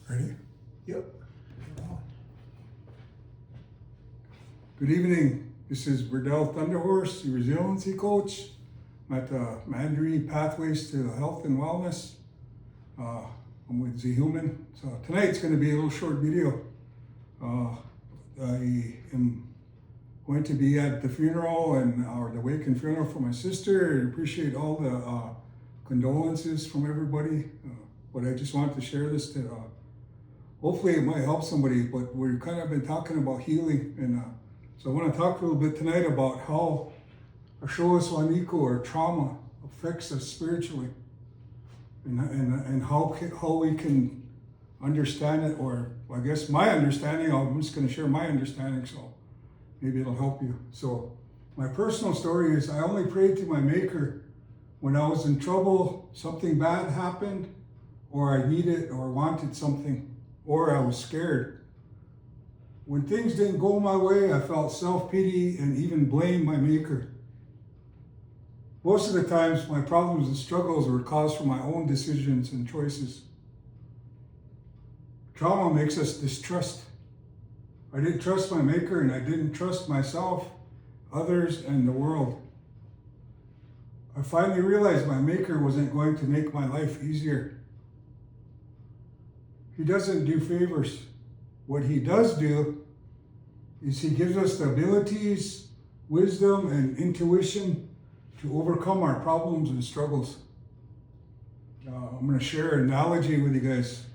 Ready? Yep. Good evening. This is Burdell Thunderhorse, the resiliency coach. I'm at the Mandarin Pathways to Health and Wellness. I'm with Z Human. So tonight's going to be a little short video. I am going to be at the funeral or the wake and funeral for my sister. I appreciate all the condolences from everybody. But I just wanted to share this to hopefully it might help somebody. But we've kind of been talking about healing, and so I want to talk a little bit tonight about how Ashoowas-Wa-Niku, or trauma, affects us spiritually, and how we can understand it, or I guess my understanding. I'm just going to share my understanding, so maybe it'll help you. So my personal story is I only prayed to my Maker when I was in trouble, something bad happened, or I needed or wanted something, or I was scared. When things didn't go my way, I felt self-pity and even blamed my Maker. Most of the times, my problems and struggles were caused from my own decisions and choices. Trauma makes us distrust. I didn't trust my Maker, and I didn't trust myself, others, and the world. I finally realized my Maker wasn't going to make my life easier. He doesn't do favors. What he does do is he gives us the abilities, wisdom, and intuition to overcome our problems and struggles. I'm going to share an analogy with you guys.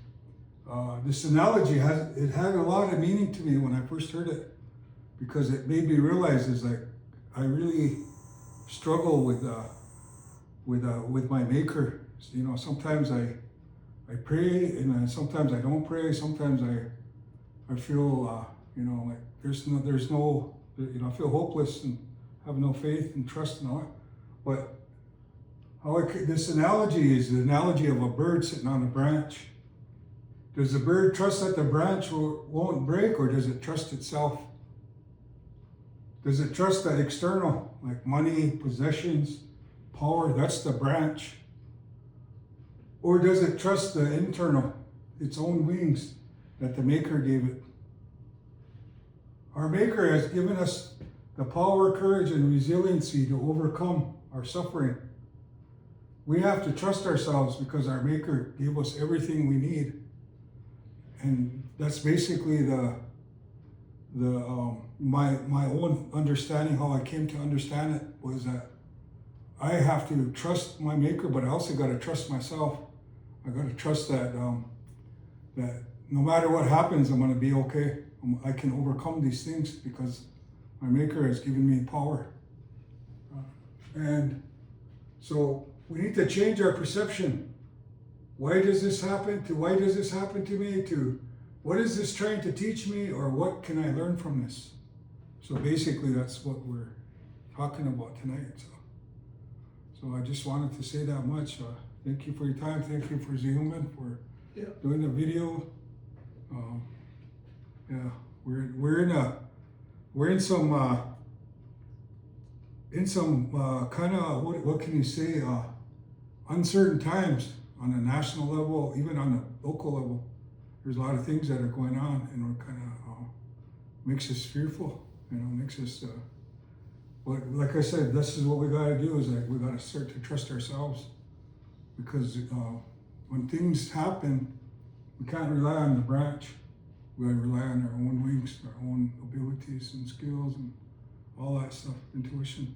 This analogy had a lot of meaning to me when I first heard it, because it made me realize is like I really struggle with my Maker. You know, sometimes I pray, and sometimes I don't pray. Sometimes I feel like there's no I feel hopeless and have no faith and trust and all that. But this analogy is the analogy of a bird sitting on a branch. Does the bird trust that the branch won't break, or does it trust itself? Does it trust that external, like money, possessions, power, that's the branch? Or does it trust the internal, its own wings that the Maker gave it? Our Maker has given us the power, courage, and resiliency to overcome our suffering. We have to trust ourselves because our Maker gave us everything we need. And that's basically my own understanding, how I came to understand it, was that I have to trust my Maker, but I also got to trust myself. I got to trust that that no matter what happens, I'm going to be okay. I can overcome these things because my Maker has given me power. And so we need to change our perception. Why does this happen? Why does this happen to me? To what is this trying to teach me, or what can I learn from this? So basically, that's what we're talking about tonight. So I just wanted to say that much. Thank you for your time. Thank you for Z Human for doing the video. We're in some kind of what can you say, uncertain times on a national level, even on the local level. There's a lot of things that are going on, and we're kind of makes us fearful. Makes us. But like I said, this is what we got to do. Is like we got to start to trust ourselves, because when things happen, we can't rely on the branch. We got to rely on our own wings, our own abilities and skills, and all that stuff, intuition.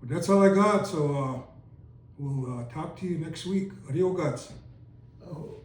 But that's all I got. So we'll talk to you next week. Adios, guys. Oh.